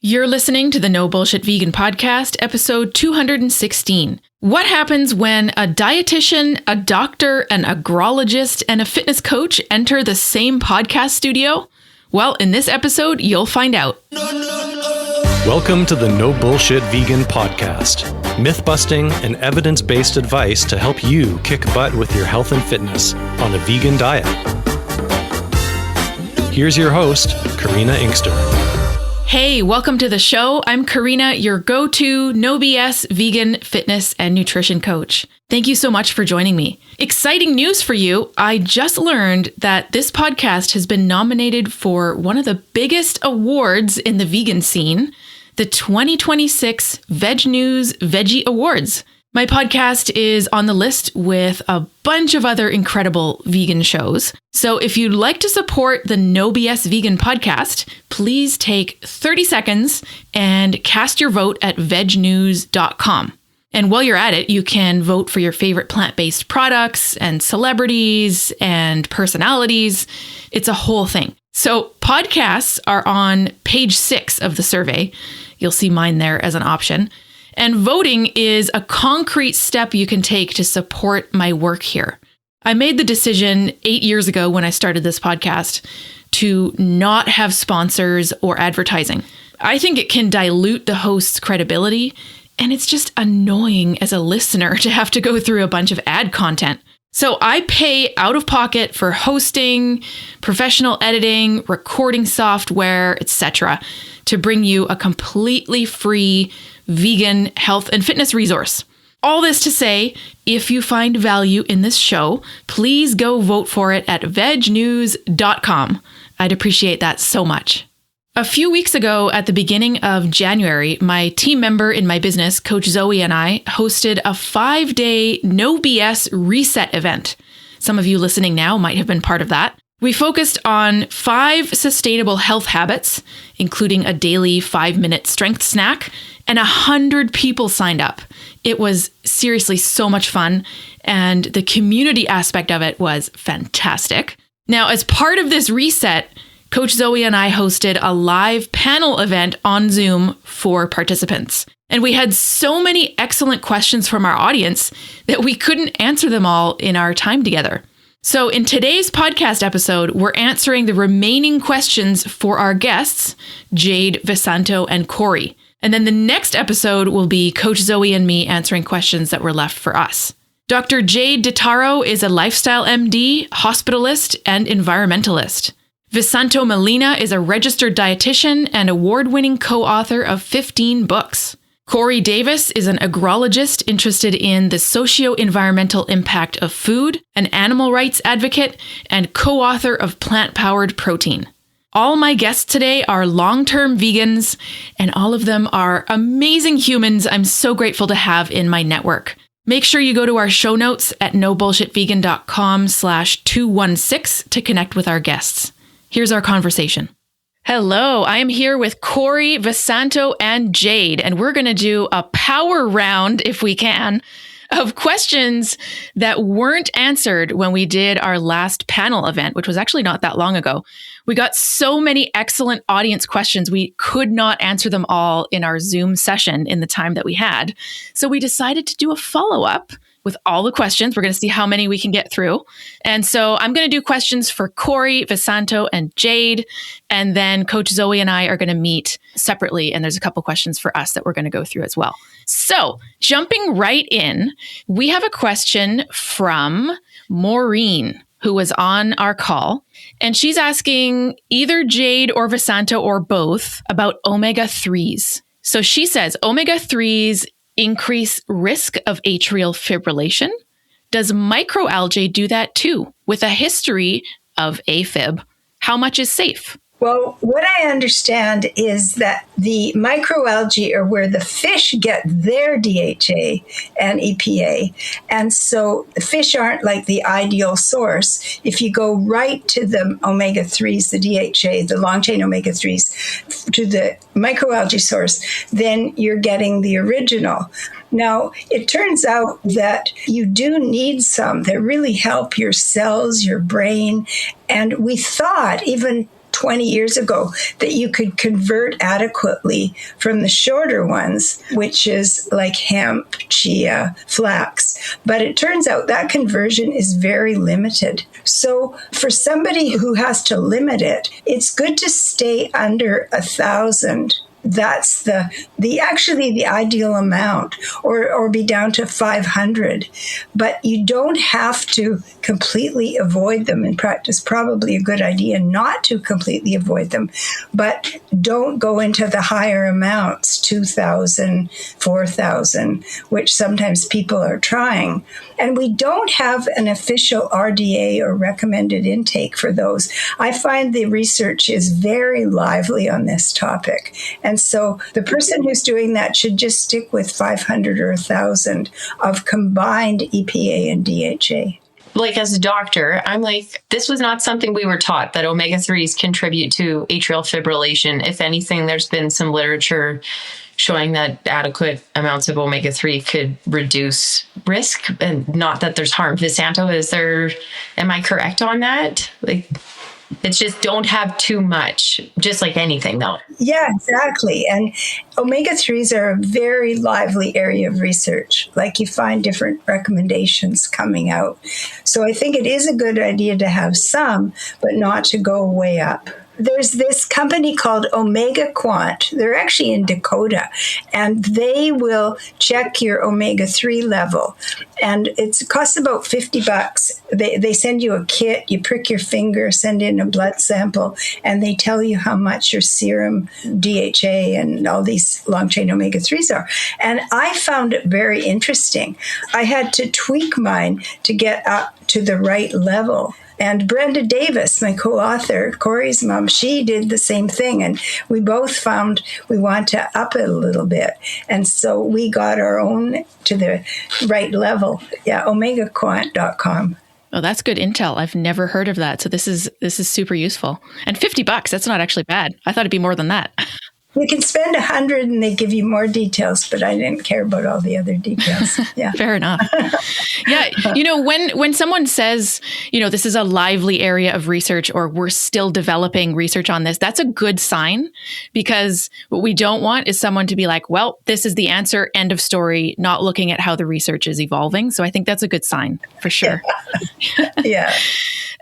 You're listening to the No Bullshit Vegan Podcast, episode 216. What happens when a dietitian, a doctor, an agrologist, and a fitness coach enter the same podcast studio? Well, in this episode, you'll find out. Welcome to the No Bullshit Vegan Podcast. Myth-busting and evidence-based advice to help you kick butt with your health and fitness on a vegan diet. Here's your host, Karina Inkster. Hey, welcome to the show. I'm Karina, your go-to No-B.S vegan fitness and nutrition coach. Thank you so much for joining me. Exciting news for you. I just learned that this podcast has been nominated for one of the biggest awards in the vegan scene, the 2026 Veg News Veggie Awards. My podcast is on the list with a bunch of other incredible vegan shows. So if you'd like to support the No-B.S Vegan Podcast, please take 30 seconds and cast your vote at vegnews.com. And while you're at it, you can vote for your favorite plant-based products and celebrities and personalities. It's a whole thing. So podcasts are on page 6 of the survey. You'll see mine there as an option. And voting is a concrete step you can take to support my work here. I made the decision 8 years ago when I started this podcast to not have sponsors or advertising. I think it can dilute the host's credibility, and it's just annoying as a listener to have to go through a bunch of ad content. So I pay out of pocket for hosting, professional editing, recording software, etc., to bring you a completely free vegan health and fitness resource. All this to say, if you find value in this show, please go vote for it at vegnews.com. I'd appreciate that so much. A few weeks ago, at the beginning of January, my team member in my business, Coach Zoe, and I hosted a 5-day No-B.S reset event. Some of you listening now might have been part of that. We focused on 5 sustainable health habits, including a daily 5-minute strength snack, and 100 people signed up. It was seriously so much fun, and the community aspect of it was fantastic. Now, as part of this reset, Coach Zoe and I hosted a live panel event on Zoom for participants. And we had so many excellent questions from our audience that we couldn't answer them all in our time together. So in today's podcast episode, we're answering the remaining questions for our guests, Jade, Visanto, and Corey. And then the next episode will be Coach Zoe and me answering questions that were left for us. Dr. Jade Dittaro is a lifestyle MD, hospitalist, and environmentalist. Visanto Molina is a registered dietitian and award-winning co-author of 15 books. Corey Davis is an agrologist interested in the socio-environmental impact of food, an animal rights advocate, and co-author of Plant-Powered Protein. All my guests today are long-term vegans, and all of them are amazing humans I'm so grateful to have in my network. Make sure you go to our show notes at nobullshitvegan.com/216 to connect with our guests. Here's our conversation. Hello, I am here with Corey, Visanto, and Jade, and we're going to do a power round, if we can, of questions that weren't answered when we did our last panel event, which was actually not that long ago. We got so many excellent audience questions, we could not answer them all in our Zoom session in the time that we had. So we decided to do a follow-up with all the questions. We're going to see how many we can get through. And so I'm going to do questions for Corey, Visanto, and Jade. And then Coach Zoe and I are going to meet separately. And there's a couple questions for us that we're going to go through as well. So jumping right in, we have a question from Maureen, who was on our call. And she's asking either Jade or Visanto or both about omega-3s. So she says, omega-3s increase risk of atrial fibrillation? Does microalgae do that too? With a history of AFib, how much is safe? Well, what I understand is that the microalgae are where the fish get their DHA and EPA. And so the fish aren't like the ideal source. If you go right to the omega-3s, the DHA, the long-chain omega-3s, to the microalgae source, then you're getting the original. Now, it turns out that you do need some that really help your cells, your brain. And we thought even 20 years ago that you could convert adequately from the shorter ones, which is like hemp, chia, flax. But it turns out that conversion is very limited. So for somebody who has to limit it, it's good to stay under 1,000. That's the ideal amount, or be down to 500. But you don't have to completely avoid them. In practice, probably a good idea not to completely avoid them, but don't go into the higher amounts, 2,000, 4,000, which sometimes people are trying. And we don't have an official RDA or recommended intake for those. I find the research is very lively on this topic. And so the person who's doing that should just stick with 500 or 1,000 of combined EPA and DHA. Like, as a doctor, I'm like, this was not something we were taught, that omega-3s contribute to atrial fibrillation. If anything, there's been some literature showing that adequate amounts of omega-3 could reduce risk, and not that there's harm. Visanto, am I correct on that? Like, it's just don't have too much, just like anything though. Yeah, exactly. And omega-3s are a very lively area of research. Like, you find different recommendations coming out. So I think it is a good idea to have some, but not to go way up. There's this company called Omega Quant. They're actually in Dakota, and they will check your omega-3 level. And it costs about $50. They send you a kit, you prick your finger, send in a blood sample, and they tell you how much your serum DHA and all these long-chain omega-3s are. And I found it very interesting. I had to tweak mine to get up to the right level. And Brenda Davis, my co-author, Corey's mom, she did the same thing. And we both found we want to up it a little bit. And so we got our own to the right level. Yeah, omegaquant.com. Oh, that's good intel. I've never heard of that. So this is super useful. And $50, that's not actually bad. I thought it'd be more than that. You can spend 100 and they give you more details, but I didn't care about all the other details. Yeah. Fair enough. Yeah. When someone says, this is a lively area of research, or we're still developing research on this, that's a good sign, because what we don't want is someone to be like, well, this is the answer, end of story, not looking at how the research is evolving. So I think that's a good sign for sure. Yeah.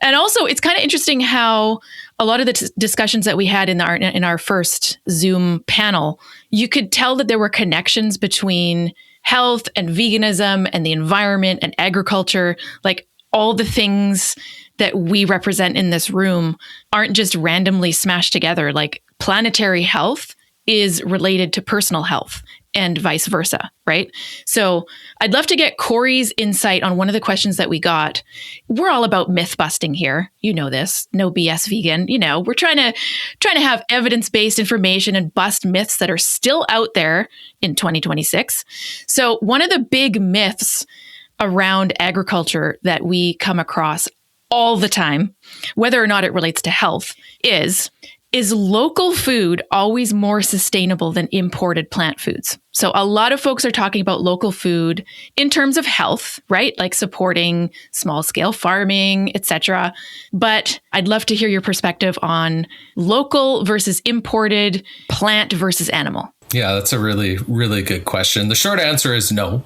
And also, it's kind of interesting how a lot of the discussions that we had in our first Zoom panel, you could tell that there were connections between health and veganism and the environment and agriculture. Like, all the things that we represent in this room aren't just randomly smashed together. Like, planetary health is related to personal health and vice versa, right? So I'd love to get Corey's insight on one of the questions that we got. We're all about myth busting here. You know this, No-B.S vegan. We're trying to have evidence-based information and bust myths that are still out there in 2026. So one of the big myths around agriculture that we come across all the time, whether or not it relates to health, is local food always more sustainable than imported plant foods? So a lot of folks are talking about local food in terms of health, right? Like supporting small scale farming, etc. But I'd love to hear your perspective on local versus imported, plant versus animal. Yeah, that's a really, really good question. The short answer is no.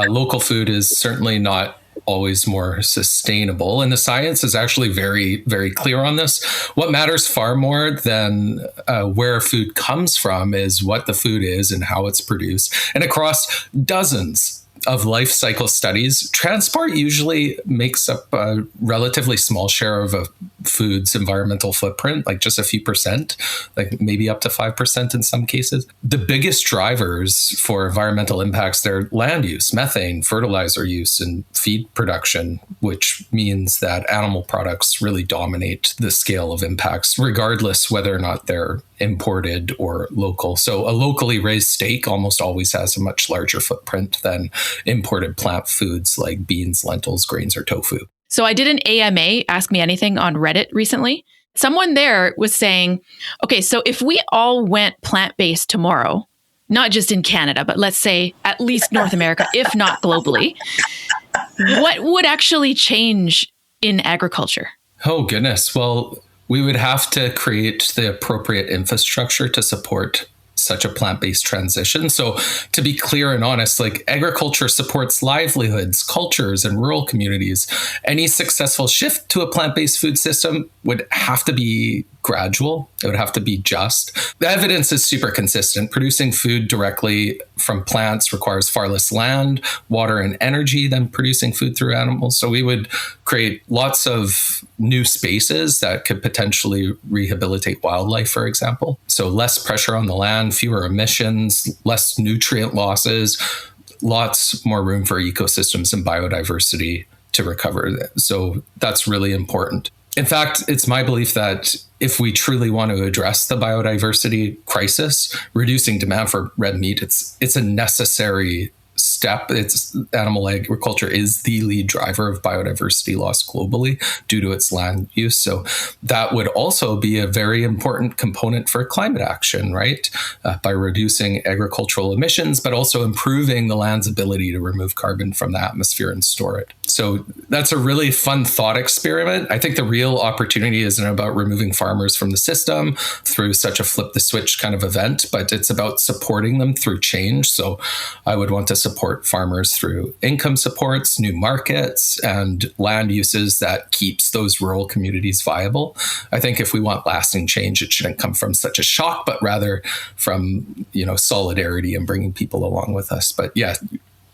Local food is certainly not always more sustainable. And the science is actually very, very clear on this. What matters far more than where food comes from is what the food is and how it's produced. And across dozens of life cycle studies, transport usually makes up a relatively small share of a food's environmental footprint, like just a few percent, like maybe up to 5% in some cases. The biggest drivers for environmental impacts, they're land use, methane, fertilizer use, and feed production, which means that animal products really dominate the scale of impacts, regardless whether or not they're imported or local. So a locally raised steak almost always has a much larger footprint than imported plant foods like beans, lentils, grains, or tofu. So I did an AMA, Ask Me Anything, on Reddit recently. Someone there was saying, okay, so if we all went plant-based tomorrow, not just in Canada, but let's say at least North America, if not globally, what would actually change in agriculture? Oh, goodness. Well, we would have to create the appropriate infrastructure to support such a plant-based transition. So to be clear and honest, like agriculture supports livelihoods, cultures, and rural communities. Any successful shift to a plant-based food system would have to be gradual. It would have to be just. The evidence is super consistent. Producing food directly from plants requires far less land, water, and energy than producing food through animals. So we would create lots of new spaces that could potentially rehabilitate wildlife, for example. So less pressure on the land, fewer emissions, less nutrient losses, lots more room for ecosystems and biodiversity to recover. So that's really important. In fact, it's my belief that if we truly want to address the biodiversity crisis, reducing demand for red meat, it's a necessary step. Animal agriculture is the lead driver of biodiversity loss globally due to its land use. So that would also be a very important component for climate action, right? By reducing agricultural emissions, but also improving the land's ability to remove carbon from the atmosphere and store it. So that's a really fun thought experiment. I think the real opportunity isn't about removing farmers from the system through such a flip the switch kind of event, but it's about supporting them through change. So I would want to support farmers through income supports, new markets, and land uses that keeps those rural communities viable. I think if we want lasting change, it shouldn't come from such a shock, but rather from, solidarity and bringing people along with us. But yeah,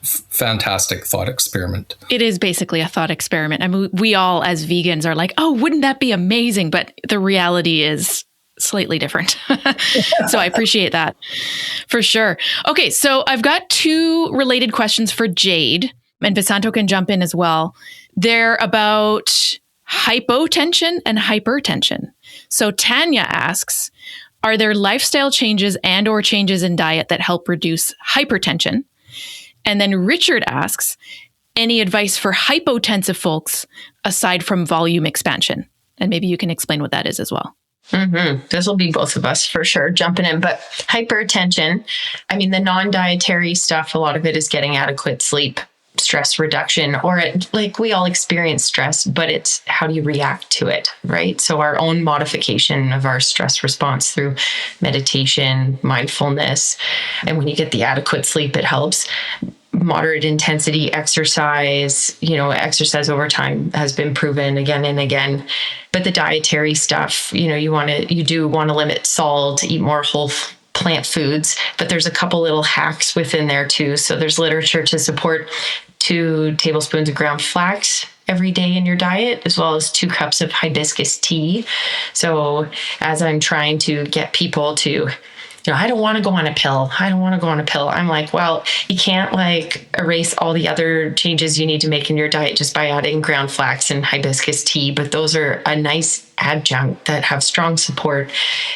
fantastic thought experiment. It is basically a thought experiment. I mean, we all as vegans are like, oh, wouldn't that be amazing? But the reality is slightly different. So I appreciate that for sure. Okay, so I've got two related questions for Jade, and Visanto can jump in as well. They're about hypotension and hypertension. So Tanya asks, are there lifestyle changes and or changes in diet that help reduce hypertension? And then Richard asks, any advice for hypotensive folks aside from volume expansion? And maybe you can explain what that is as well. Mm-hmm. This will be both of us for sure jumping in. But hypertension, the non-dietary stuff, a lot of it is getting adequate sleep, stress reduction, or we all experience stress, but it's how do you react to it, right? So our own modification of our stress response through meditation, mindfulness, and when you get the adequate sleep, it helps. Moderate intensity exercise, exercise over time has been proven again and again. But the dietary stuff, you do want to limit salt, eat more whole plant foods, but there's a couple little hacks within there too. So there's literature to support 2 tablespoons of ground flax every day in your diet, as well as 2 cups of hibiscus tea. So as I'm trying to get people to, I don't want to go on a pill. I'm like, well, you can't erase all the other changes you need to make in your diet just by adding ground flax and hibiscus tea. But those are a nice adjunct that have strong support.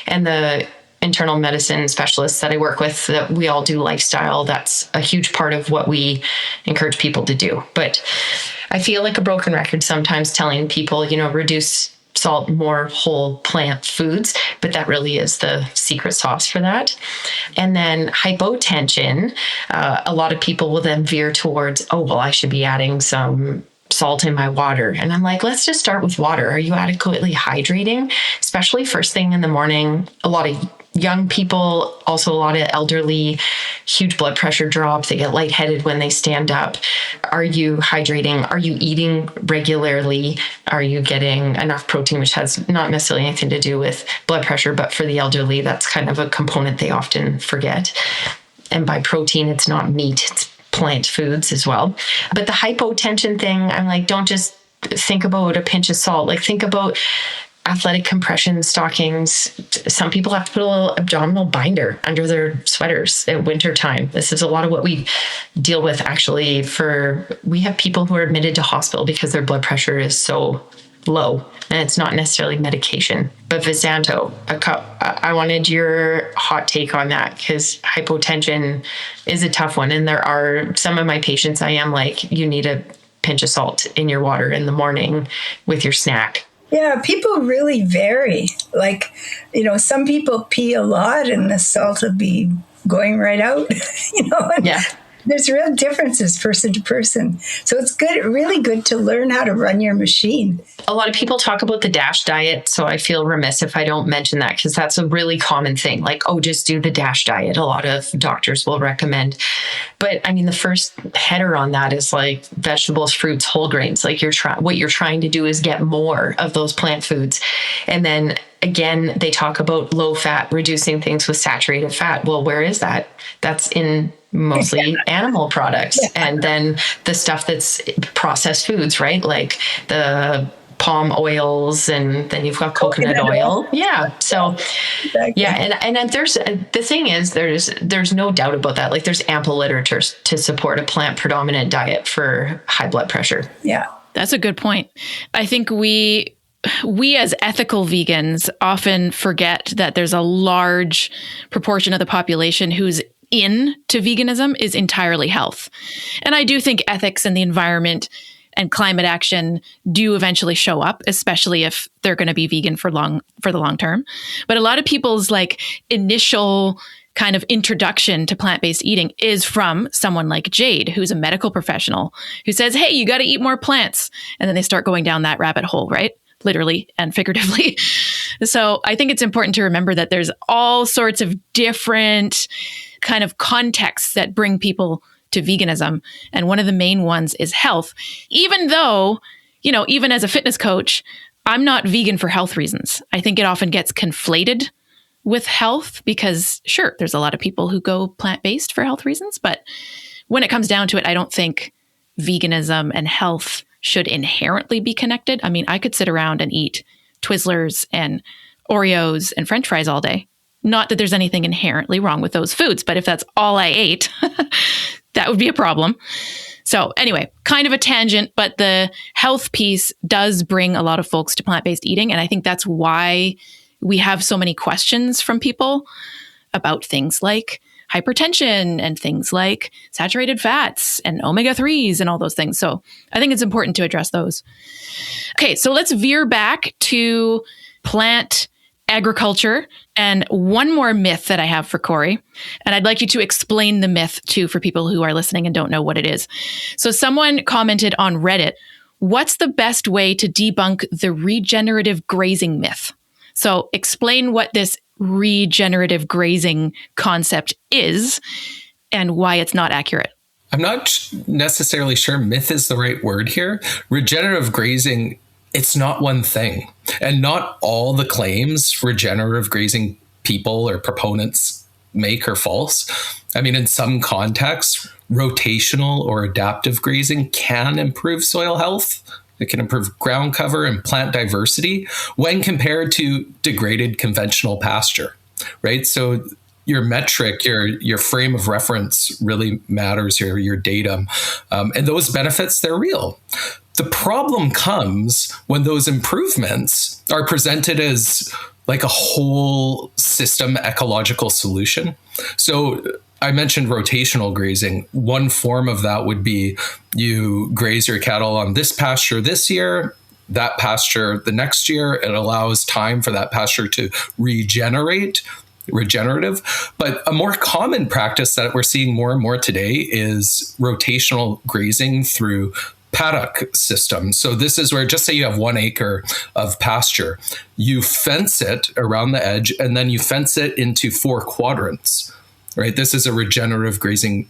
And the internal medicine specialists that I work with, that we all do lifestyle, that's a huge part of what we encourage people to do. But I feel like a broken record sometimes telling people, reduce salt, more whole plant foods, but that really is the secret sauce for that. And then hypotension, a lot of people will then veer towards, I should be adding some salt in my water. And I'm like, let's just start with water. Are you adequately hydrating? Especially first thing in the morning. A lot of young people, also a lot of elderly, huge blood pressure drop. They get lightheaded when they stand up. Are you hydrating? Are you eating regularly? Are you getting enough protein, which has not necessarily anything to do with blood pressure, but for the elderly, that's kind of a component they often forget. And by protein, it's not meat, it's plant foods as well. But the hypotension thing, I'm like, don't just think about a pinch of salt. Think about athletic compression stockings. Some people have to put a little abdominal binder under their sweaters at winter time. This is a lot of what we deal with actually. We have people who are admitted to hospital because their blood pressure is so low, and it's not necessarily medication. But Visanto, I wanted your hot take on that, because hypotension is a tough one. And there are some of my patients, I am like, you need a pinch of salt in your water in the morning with your snack. Yeah, people really vary. Some people pee a lot and the salt will be going right out, Yeah. there's real differences person to person. So it's good, really good to learn how to run your machine. A lot of people talk about the DASH diet, so I feel remiss if I don't mention that, because that's a really common thing. Like, oh, just do the DASH diet. A lot of doctors will recommend. But I mean, the first header on that is like vegetables, fruits, whole grains. Like what you're trying to do is get more of those plant foods. And then again, they talk about low fat, reducing things with saturated fat. Well, where is that? That's in mostly animal products. And then the stuff that's processed foods, right? Like the palm oils, and then you've got coconut oil. Yeah. So yeah. And there's, the thing is, there's no doubt about that. Like there's ample literature to support a plant predominant diet for high blood pressure. Yeah. That's a good point. I think we as ethical vegans often forget that there's a large proportion of the population who's into veganism is entirely health. And I do think ethics and the environment and climate action do eventually show up, especially if they're going to be vegan for the long term. But a lot of people's like initial kind of introduction to plant-based eating is from someone like Jade, who's a medical professional, who says, hey, you got to eat more plants. And then they start going down that rabbit hole, right? Literally and figuratively. So I think it's important to remember that there's all sorts of different kind of contexts that bring people to veganism. And one of the main ones is health. Even though, even as a fitness coach, I'm not vegan for health reasons. I think it often gets conflated with health because, sure, there's a lot of people who go plant-based for health reasons. But when it comes down to it, I don't think veganism and health should inherently be connected. I mean, I could sit around and eat Twizzlers and Oreos and French fries all day. Not that there's anything inherently wrong with those foods, but if that's all I ate, that would be a problem. So anyway, kind of a tangent, but the health piece does bring a lot of folks to plant-based eating. And I think that's why we have so many questions from people about things like hypertension and things like saturated fats and omega-3s and all those things. So I think it's important to address those. Okay, so let's veer back to plant agriculture and one more myth that I have for Corey. And I'd like you to explain the myth too for people who are listening and don't know what it is. So someone commented on Reddit, what's the best way to debunk the regenerative grazing myth? So explain what this regenerative grazing concept is and why it's not accurate. I'm not necessarily sure myth is the right word here. Regenerative grazing, it's not one thing. And not all the claims regenerative grazing people or proponents make are false. I mean, in some contexts, rotational or adaptive grazing can improve soil health. It can improve ground cover and plant diversity when compared to degraded conventional pasture, right? So your metric, your frame of reference really matters here, your datum. And those benefits, they're real. The problem comes when those improvements are presented as like a whole system ecological solution. So I mentioned rotational grazing. One form of that would be you graze your cattle on this pasture this year, that pasture the next year. It allows time for that pasture to regenerative. But a more common practice that we're seeing more and more today is rotational grazing through paddock system. So this is where, just say you have 1 acre of pasture, you fence it around the edge and then you fence it into 4 quadrants, right? This is a regenerative grazing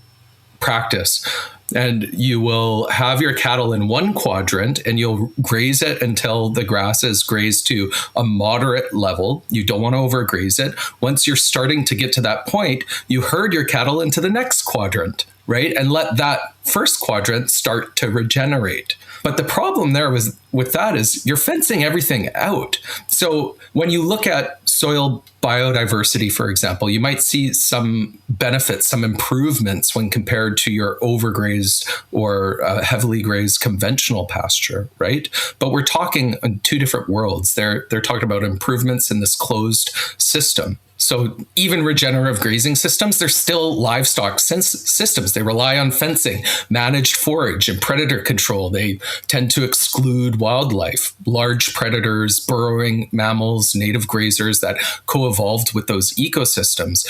practice. And you will have your cattle in 1 quadrant and you'll graze it until the grass is grazed to a moderate level. You don't want to overgraze it. Once you're starting to get to that point, you herd your cattle into the next quadrant, right? And let that first quadrant start to regenerate. But the problem there with that is you're fencing everything out. So when you look at soil biodiversity, for example, you might see some benefits, some improvements when compared to your overgrazed or heavily grazed conventional pasture, right? But we're talking in 2 different worlds. They're talking about improvements in this closed system. So even regenerative grazing systems, they're still livestock systems. They rely on fencing, managed forage, and predator control. They tend to exclude wildlife, large predators, burrowing mammals, native grazers that co-evolved with those ecosystems.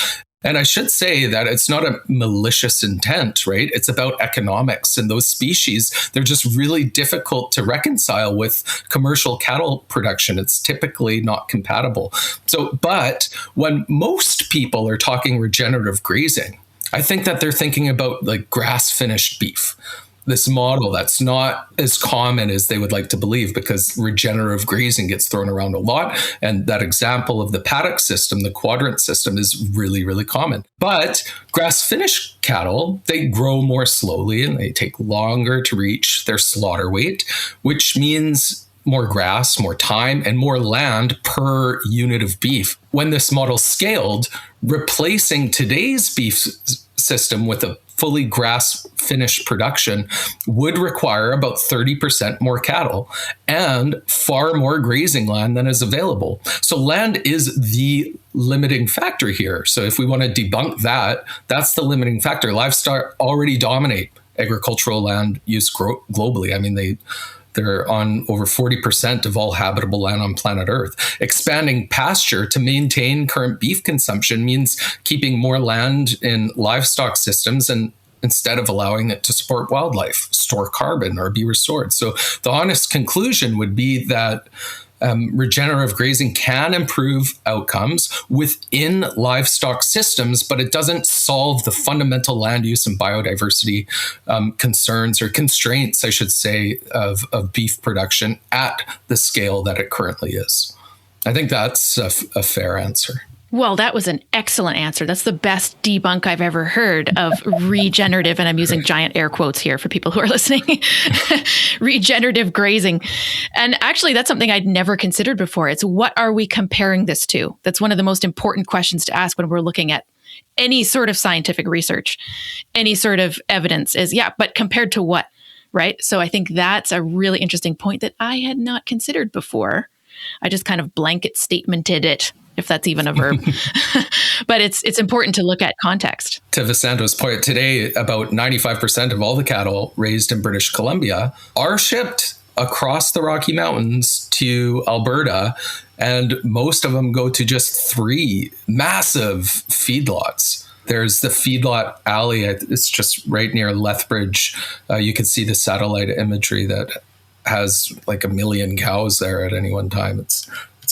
And I should say that it's not a malicious intent, right? It's about economics, and those species, they're just really difficult to reconcile with commercial cattle production. It's typically not compatible. But when most people are talking regenerative grazing, I think that they're thinking about like grass-finished beef. This model that's not as common as they would like to believe, because regenerative grazing gets thrown around a lot. And that example of the paddock system, the quadrant system, is really, really common. But grass-finished cattle, they grow more slowly and they take longer to reach their slaughter weight, which means more grass, more time, and more land per unit of beef. When this model scaled, replacing today's beef system with a fully grass-finished production would require about 30% more cattle and far more grazing land than is available. So land is the limiting factor here. So if we want to debunk that, that's the limiting factor. Livestock already dominate agricultural land use globally. I mean, they're on over 40% of all habitable land on planet Earth. Expanding pasture to maintain current beef consumption means keeping more land in livestock systems and instead of allowing it to support wildlife, store carbon, or be restored. So the honest conclusion would be that regenerative grazing can improve outcomes within livestock systems, but it doesn't solve the fundamental land use and biodiversity concerns or constraints, I should say, of beef production at the scale that it currently is. I think that's a fair answer. Well, that was an excellent answer. That's the best debunk I've ever heard of regenerative, and I'm using giant air quotes here for people who are listening, regenerative grazing. And actually, that's something I'd never considered before. It's what are we comparing this to? That's one of the most important questions to ask when we're looking at any sort of scientific research, any sort of evidence is, but compared to what, right? So I think that's a really interesting point that I had not considered before. I just kind of blanket statemented it, if that's even a verb. But it's important to look at context. To Visanto's point, today, about 95% of all the cattle raised in British Columbia are shipped across the Rocky Mountains to Alberta, and most of them go to just 3 massive feedlots. There's the Feedlot Alley. It's just right near Lethbridge. You can see the satellite imagery that has like 1 million cows there at any one time. It's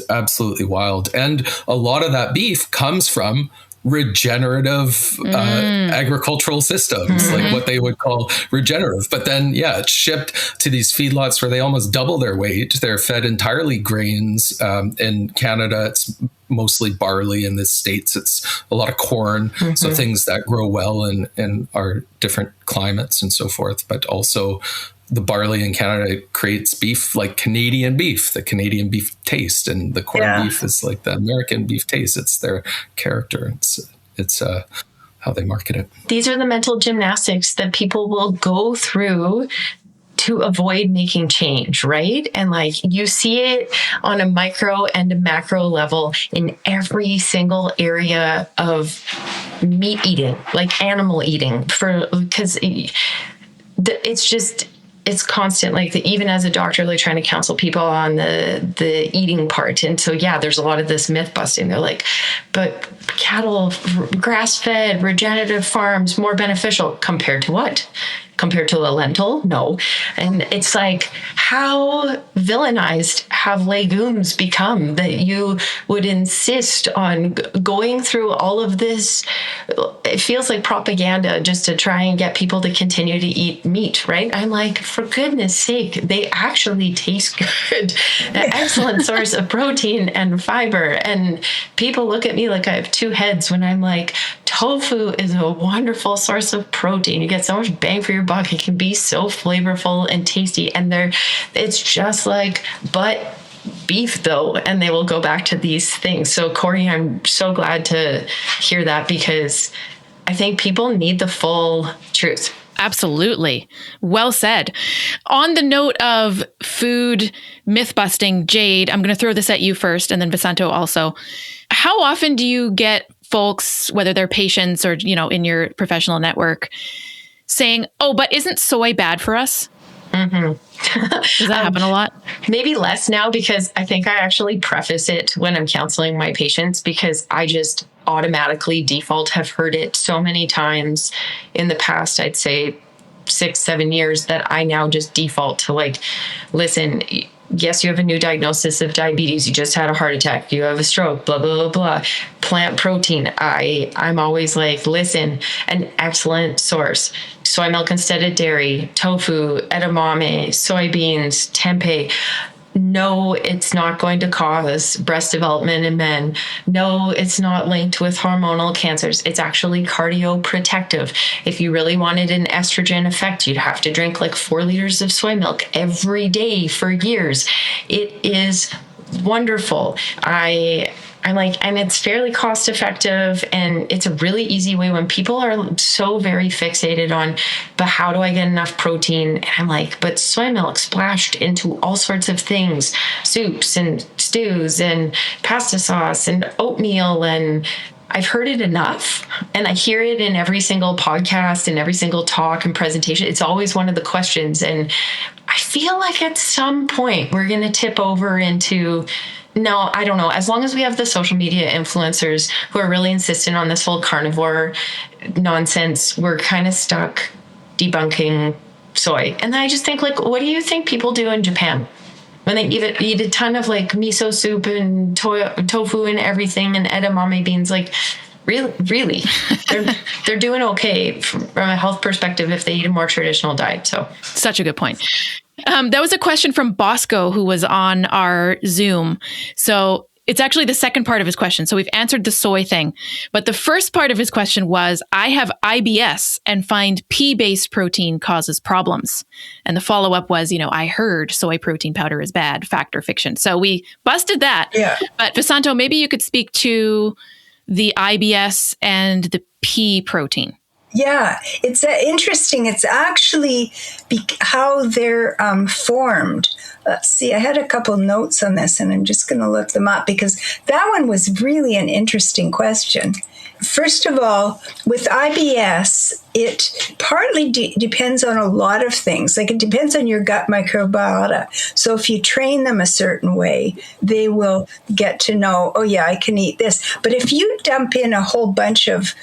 absolutely wild. And a lot of that beef comes from regenerative agricultural systems, like what they would call regenerative. But then, it's shipped to these feedlots where they almost double their weight. They're fed entirely grains. In Canada, it's mostly barley. In the States, it's a lot of corn. So things that grow well in our different climates and so forth, but also the barley in Canada creates beef like Canadian beef, the Canadian beef taste, and the corned beef is like the American beef taste. It's their character. It's how they market it. These are the mental gymnastics that people will go through to avoid making change, right? And like you see it on a micro and a macro level in every single area of meat eating, like animal eating, because it's constant, like even as a doctor, like trying to counsel people on the eating part. And so, there's a lot of this myth busting. They're like, but cattle, grass-fed, regenerative farms, more beneficial compared to what? Compared to the lentil? No. And it's like, how villainized have legumes become that you would insist on going through all of this? It feels like propaganda just to try and get people to continue to eat meat, right? I'm like, for goodness sake, they actually taste good. An excellent source of protein and fiber. And people look at me like I have 2 heads when I'm like, tofu is a wonderful source of protein. You get so much bang for your buck. It can be so flavorful and tasty. And it's just like, but beef though. And they will go back to these things. So Corey, I'm so glad to hear that, because I think people need the full truth. Absolutely. Well said. On the note of food myth busting, Jade, I'm going to throw this at you first, and then Visanto also. How often do you get folks, whether they're patients or, in your professional network, saying, oh, but isn't soy bad for us? Does that happen a lot? Maybe less now, because I think I actually preface it when I'm counseling my patients, because I just automatically default have heard it so many times in the past, I'd say 6-7 years, that I now just default to like, listen, yes, you have a new diagnosis of diabetes. You just had a heart attack. You have a stroke, blah, blah, blah, blah. Plant protein. I'm always like, listen, an excellent source. Soy milk instead of dairy, tofu, edamame, soybeans, tempeh. No, it's not going to cause breast development in men. No, it's not linked with hormonal cancers. It's actually cardioprotective. If you really wanted an estrogen effect, you'd have to drink like 4 liters of soy milk every day for years. It is wonderful. I'm like, and it's fairly cost effective, and it's a really easy way when people are so very fixated on, but how do I get enough protein? And I'm like, but soy milk splashed into all sorts of things, soups and stews and pasta sauce and oatmeal, and I've heard it enough, and I hear it in every single podcast and every single talk and presentation. It's always one of the questions, and I feel like at some point we're going to tip over into, no, I don't know. As long as we have the social media influencers who are really insistent on this whole carnivore nonsense, we're kind of stuck debunking soy. And then I just think, like, what do you think people do in Japan when they eat a ton of like miso soup and tofu and everything and edamame beans? Like, really, they're doing okay from a health perspective if they eat a more traditional diet. So such a good point. That was a question from Bosco, who was on our Zoom. So it's actually the second part of his question. So we've answered the soy thing. But the first part of his question was, I have IBS and find pea-based protein causes problems. And the follow-up was, I heard soy protein powder is bad, fact or fiction. So we busted that. Yeah. But Vasanto, maybe you could speak to the IBS and the pea protein. Yeah, it's interesting. It's actually how they're formed. Let's see, I had a couple notes on this, and I'm just going to look them up because that one was really an interesting question. First of all, with IBS, it partly depends on a lot of things. Like, it depends on your gut microbiota. So if you train them a certain way, they will get to know, oh yeah, I can eat this. But if you dump in a whole bunch of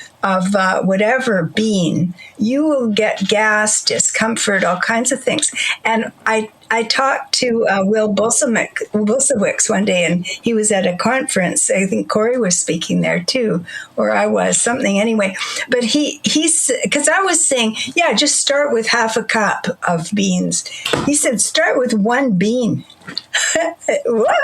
whatever bean, you will get gas, discomfort, all kinds of things. And I talked to Will Bulsiewicz one day, and he was at a conference. I think Corey was speaking there too, or I was, something anyway. But he's, because I was saying, yeah, just start with half a cup of beans. He said, start with 1 bean. What?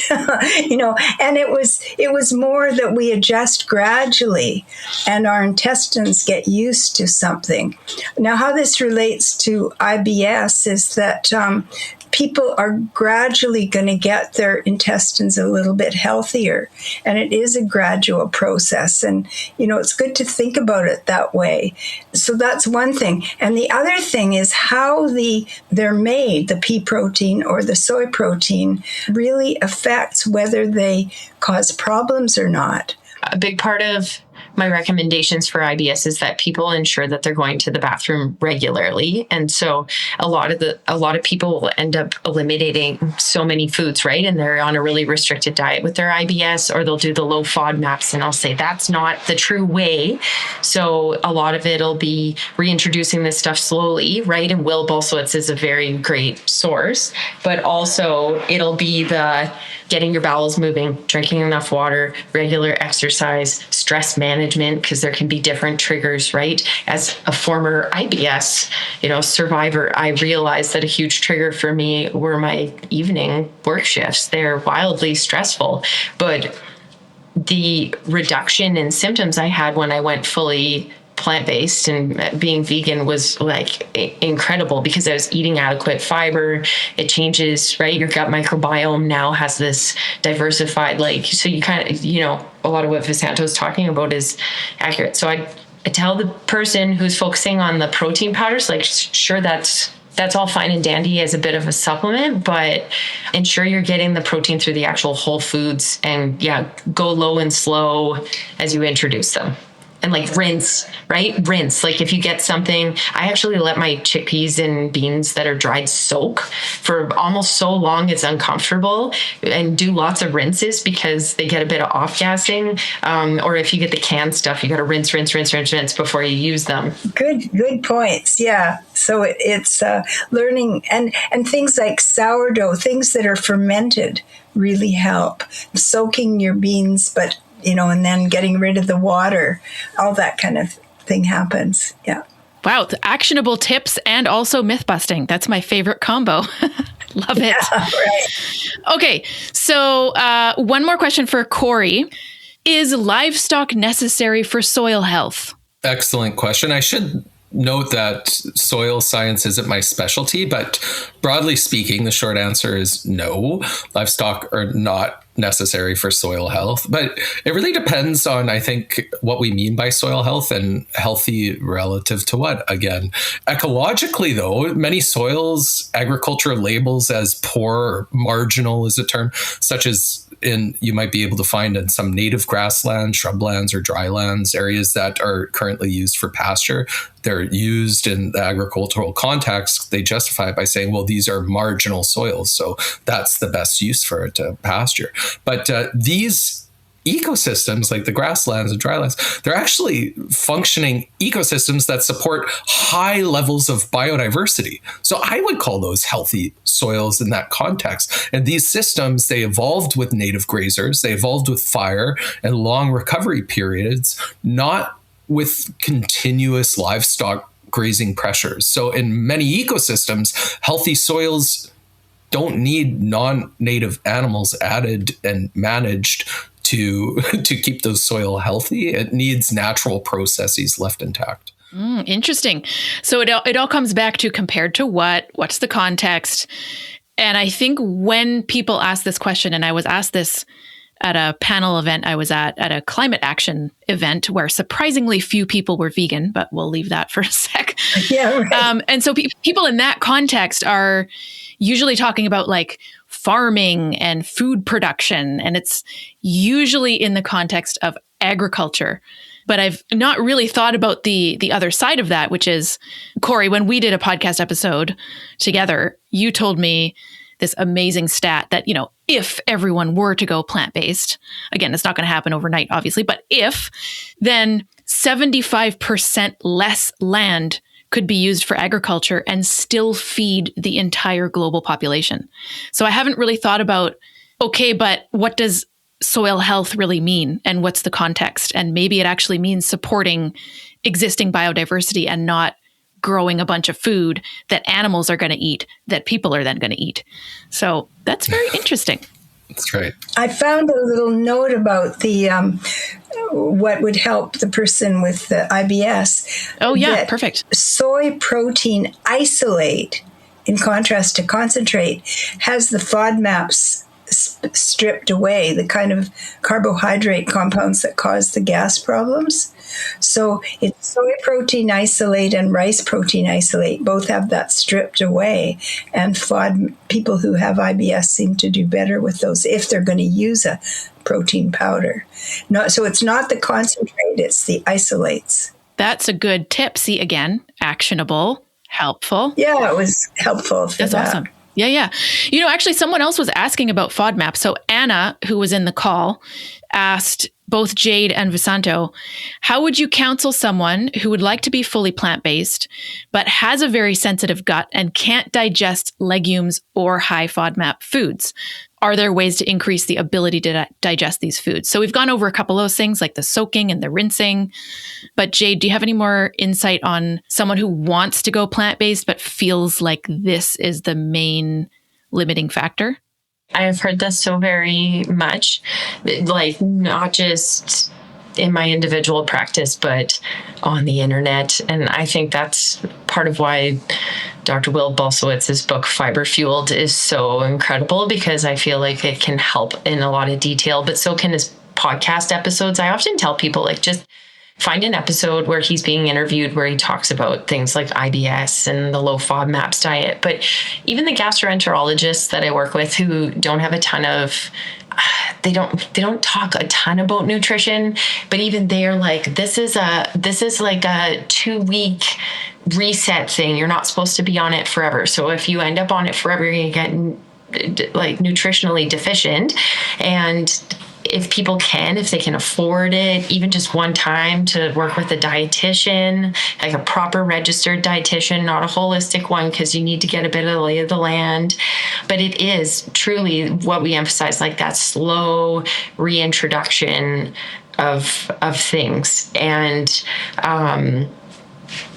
And it was more that we adjust gradually and our intestines get used to something. Now, how this relates to IBS is that people are gradually going to get their intestines a little bit healthier, and it is a gradual process. And, it's good to think about it that way. So that's one thing. And the other thing is how they're made, the pea protein or the soy protein, really affects whether they cause problems or not. A big part of my recommendations for IBS is that people ensure that they're going to the bathroom regularly. And so a lot of people will end up eliminating so many foods, right? And they're on a really restricted diet with their IBS, or they'll do the low FODMAPs, and I'll say that's not the true way. So a lot of it'll be reintroducing this stuff slowly, right? And Will Bulsiewicz is a very great source, but also it'll be the getting your bowels moving, drinking enough water, regular exercise, stress management, because there can be different triggers, right? As a former IBS, survivor, I realized that a huge trigger for me were my evening work shifts. They're wildly stressful, but the reduction in symptoms I had when I went fully plant-based and being vegan was like incredible, because I was eating adequate fiber. It changes, right? Your gut microbiome now has this diversified, so you kind of, a lot of what Vasanto is talking about is accurate. So I tell the person who's focusing on the protein powders, sure, that's all fine and dandy as a bit of a supplement, but ensure you're getting the protein through the actual whole foods, and go low and slow as you introduce them. and like rinse, right? Rinse. Like if you get something, I actually let my chickpeas and beans that are dried soak for almost so long it's uncomfortable, and do lots of rinses because they get a bit of off-gassing. Or if you get the canned stuff, you got to rinse before you use them. Good points. Yeah. So it's learning, and things like sourdough, things that are fermented really help. Soaking your beans, but and then getting rid of the water, all that kind of thing happens. Yeah. Wow. Actionable tips and also myth busting. That's my favorite combo. Love it. Yeah, right. Okay. So one more question for Corey. Is livestock necessary for soil health? Excellent question. I should note that soil science isn't my specialty, but broadly speaking, the short answer is no. Livestock are not necessary for soil health, but it really depends on, I think, what we mean by soil health and healthy relative to what. Again, ecologically, though, many soils agriculture labels as poor or marginal is a term, such as you might be able to find in some native grasslands, shrublands, or drylands, areas that are currently used for pasture. They're used in the agricultural context. They justify it by saying, well, these are marginal soils, so that's the best use for it to pasture. But these ecosystems, like the grasslands and drylands, they're actually functioning ecosystems that support high levels of biodiversity. So I would call those healthy soils in that context. And these systems, they evolved with native grazers, they evolved with fire and long recovery periods, not with continuous livestock grazing pressures. So in many ecosystems, healthy soils don't need non-native animals added and managed to keep those soil healthy. It needs natural processes left intact. Interesting. So it all comes back to compared to what's the context? And I think when people ask this question, and I was asked this at a panel event I was at a climate action event where surprisingly few people were vegan, but we'll leave that for a sec. Yeah, right. And so people in that context are usually talking about like farming and food production, and it's usually in the context of agriculture. But I've not really thought about the other side of that, which is, Corey, when we did a podcast episode together, you told me this amazing stat that, if everyone were to go plant-based, again, it's not going to happen overnight, obviously, but then 75% less land could be used for agriculture and still feed the entire global population. So I haven't really thought about, okay, but what does soil health really mean? And what's the context? And maybe it actually means supporting existing biodiversity and not growing a bunch of food that animals are going to eat, that people are then going to eat. So that's very interesting. That's right. I found a little note about the what would help the person with the IBS. Oh, yeah, perfect. Soy protein isolate, in contrast to concentrate, has the FODMAPs stripped away, the kind of carbohydrate compounds that cause the gas problems. So it's soy protein isolate and rice protein isolate both have that stripped away, and people who have IBS seem to do better with those if they're going to use a protein powder. So it's not the concentrate, it's the isolates. That's a good tip. See, again, actionable, helpful. Yeah, it was helpful. That's awesome. Yeah. Actually, someone else was asking about FODMAP. So Anna, who was in the call, asked both Jade and Visanto, how would you counsel someone who would like to be fully plant-based, but has a very sensitive gut and can't digest legumes or high FODMAP foods? Are there ways to increase the ability to digest these foods? So we've gone over a couple of those things like the soaking and the rinsing. But Jade, do you have any more insight on someone who wants to go plant-based but feels like this is the main limiting factor? I've heard this so very much, like not just in my individual practice, but on the internet. And I think that's part of why Dr. Will Bulsiewicz's book, Fiber Fueled, is so incredible, because I feel like it can help in a lot of detail, but so can his podcast episodes. I often tell people, like, just find an episode where he's being interviewed where he talks about things like IBS and the low FODMAPs diet. But even the gastroenterologists that I work with who don't have a ton of they don't talk a ton about nutrition, but even they're like, this is like a 2-week reset thing. You're not supposed to be on it forever. So if you end up on it forever, you're going to get like nutritionally deficient. And if people if they can afford it, even just one time to work with a dietitian, like a proper registered dietitian, not a holistic one, because you need to get a bit of the lay of the land. But it is truly what we emphasize, like that slow reintroduction of things. And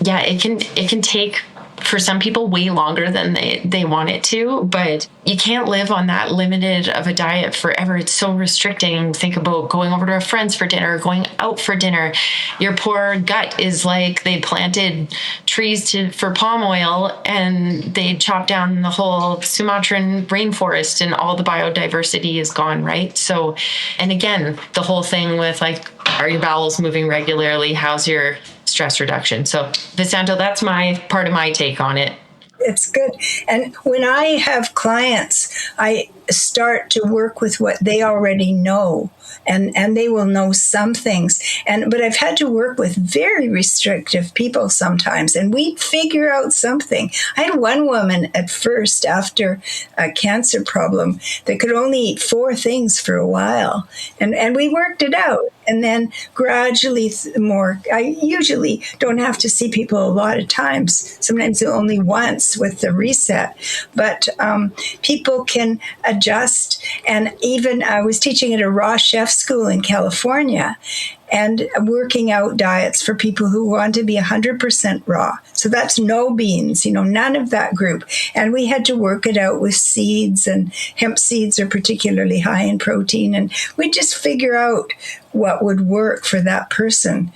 it can take, for some people, way longer than they want it to, but you can't live on that limited of a diet forever. It's so restricting. Think about going over to a friend's for dinner, going out for dinner. Your poor gut is like they planted trees for palm oil and they chopped down the whole Sumatran rainforest and all the biodiversity is gone, right? So, and again, the whole thing with like, are your bowels moving regularly? How's your stress reduction? So Visanto, that's part of my take on it. It's good. And when I have clients, I start to work with what they already know. And they will know some things. But I've had to work with very restrictive people sometimes, and we figure out something. I had one woman at first, after a cancer problem, that could only eat 4 things for a while. And we worked it out. And then gradually more. I usually don't have to see people a lot of times, sometimes only once with the reset. But people can adjust. And even I was teaching at a raw chef school in California and working out diets for people who want to be 100% raw. So that's no beans, none of that group. And we had to work it out with seeds, and hemp seeds are particularly high in protein. And we just figure out what would work for that person.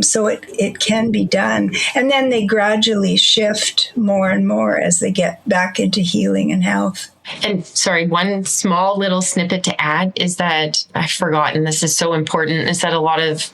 So it can be done. And then they gradually shift more and more as they get back into healing and health. And sorry, one small little snippet to add is that I've forgotten, this is so important, is that a lot of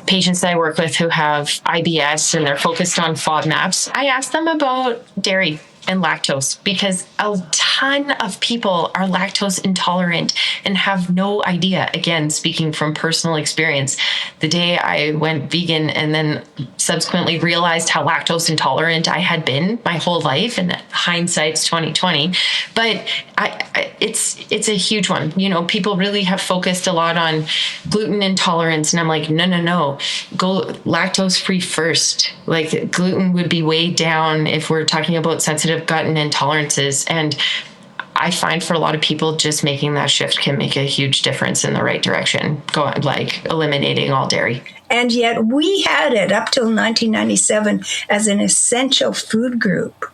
patients that I work with who have IBS and they're focused on FODMAPs, I ask them about dairy and lactose, because a ton of people are lactose intolerant and have no idea. Again, speaking from personal experience, the day I went vegan and then subsequently realized how lactose intolerant I had been my whole life, and hindsight's 2020, but it's a huge one. People really have focused a lot on gluten intolerance, and I'm like, no, go lactose free first. Like, gluten would be way down if we're talking about sensitive gut and intolerances. And I find for a lot of people, just making that shift can make a huge difference in the right direction, eliminating all dairy. And yet we had it up till 1997 as an essential food group.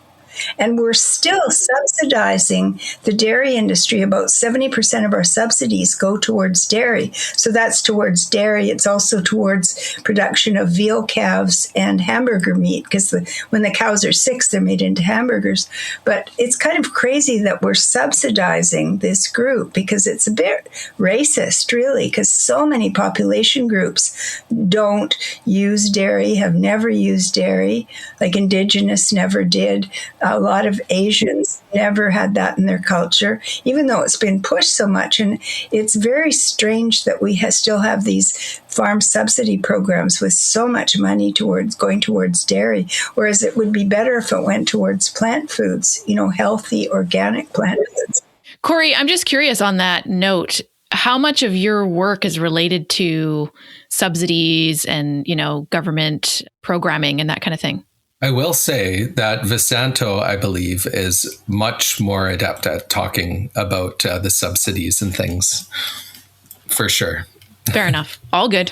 And we're still subsidizing the dairy industry. About 70% of our subsidies go towards dairy. So that's towards dairy. It's also towards production of veal calves and hamburger meat, because when the cows are sick, they're made into hamburgers. But it's kind of crazy that we're subsidizing this group, because it's a bit racist, really, because so many population groups don't use dairy, have never used dairy, like Indigenous never did. A lot of Asians never had that in their culture, even though it's been pushed so much. And it's very strange that we still have these farm subsidy programs with so much money going towards dairy, whereas it would be better if it went towards plant foods, healthy, organic plant foods. Corey, I'm just curious on that note. How much of your work is related to subsidies and, government programming and that kind of thing? I will say that Visanto, I believe, is much more adept at talking about the subsidies and things, for sure. Fair enough. All good.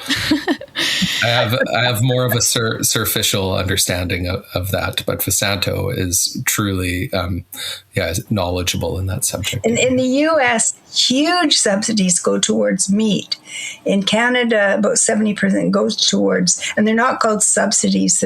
I have more of a superficial understanding of that, but Visanto is truly knowledgeable in that subject. In the U.S., huge subsidies go towards meat. In Canada, about 70% goes towards, and they're not called subsidies.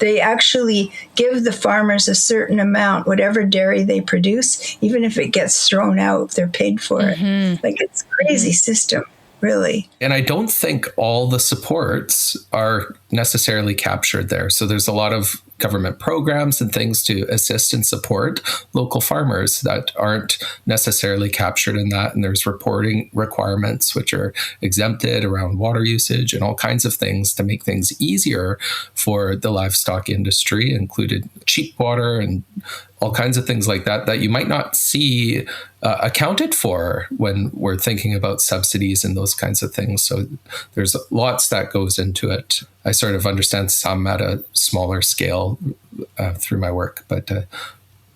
They actually give the farmers a certain amount, whatever dairy they produce. Even if it gets thrown out, they're paid for it. Like, it's a crazy system. Really. And I don't think all the supports are necessarily captured there. So there's a lot of government programs and things to assist and support local farmers that aren't necessarily captured in that. And there's reporting requirements which are exempted around water usage and all kinds of things to make things easier for the livestock industry, included cheap water and all kinds of things like that you might not see accounted for when we're thinking about subsidies and those kinds of things. So there's lots that goes into it. I sort of understand some at a smaller scale through my work, but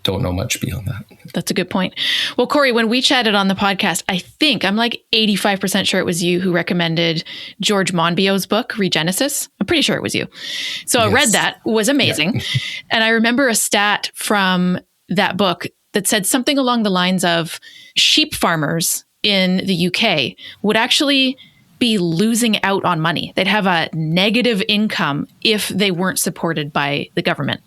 don't know much beyond that. That's a good point. Well, Corey, when we chatted on the podcast, I'm like 85% sure it was you who recommended George Monbiot's book, Regenesis. I'm pretty sure it was you. So yes. I read that, it was amazing. Yeah. And I remember a stat from that book that said something along the lines of sheep farmers in the UK would actually be losing out on money. They'd have a negative income if they weren't supported by the government.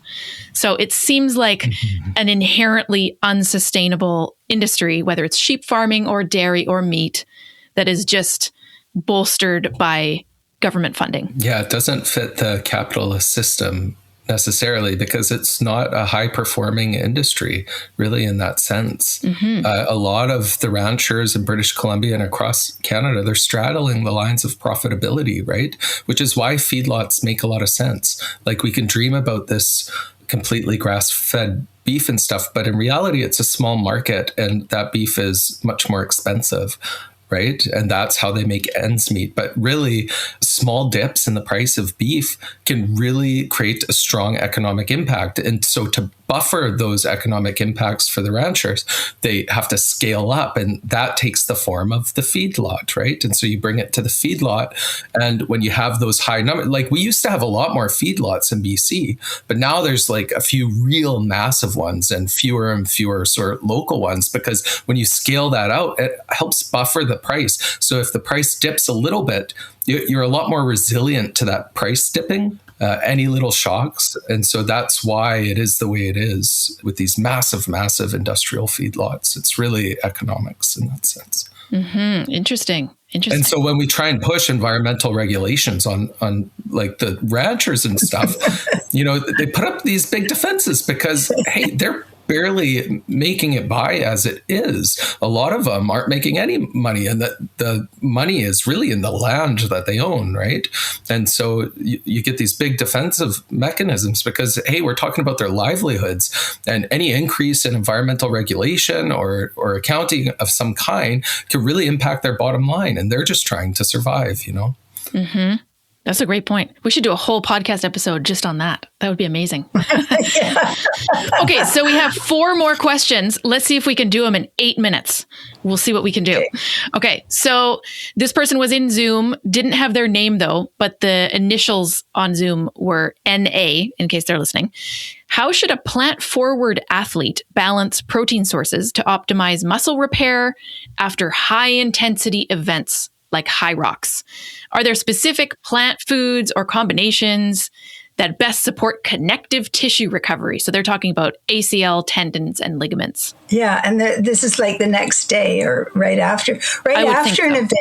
So it seems like an inherently unsustainable industry, whether it's sheep farming or dairy or meat, that is just bolstered by government funding. Yeah, it doesn't fit the capitalist system necessarily because it's not a high performing industry really in that sense. A lot of the ranchers in British Columbia and across Canada, they're straddling the lines of profitability, right? Which is why feedlots make a lot of sense. Like we can dream about this completely grass-fed beef and stuff, but in reality, it's a small market and that beef is much more expensive. Right. And that's how they make ends meet. But really, small dips in the price of beef can really create a strong economic impact. And so to buffer those economic impacts for the ranchers, they have to scale up. And that takes the form of the feedlot. Right. And so you bring it to the feedlot. And when you have those high numbers, like we used to have a lot more feedlots in BC, but now there's like a few real massive ones and fewer sort of local ones, because when you scale that out, it helps buffer the price. So if the price dips a little bit, you're a lot more resilient to that price dipping, any little shocks. And so that's why it is the way it is with these massive industrial feedlots. It's really economics in that sense. Interesting. And so when we try and push environmental regulations on like the ranchers and stuff, they put up these big defenses because, hey, they're barely making it by as it is. A lot of them aren't making any money, and the money is really in the land that they own, right? And so you get these big defensive mechanisms because, hey, we're talking about their livelihoods, and any increase in environmental regulation or accounting of some kind could really impact their bottom line, and they're just trying to survive, That's a great point. We should do a whole podcast episode just on that. That would be amazing. Okay, so we have 4 more questions. Let's see if we can do them in 8 minutes. We'll see what we can do. Okay, so this person was in Zoom, didn't have their name though, but the initials on Zoom were NA, in case they're listening. How should a plant-forward athlete balance protein sources to optimize muscle repair after high-intensity events like high rocks? Are there specific plant foods or combinations that best support connective tissue recovery? So they're talking about ACL, tendons, and ligaments. Yeah, and this is like the next day or right after. Right after an event,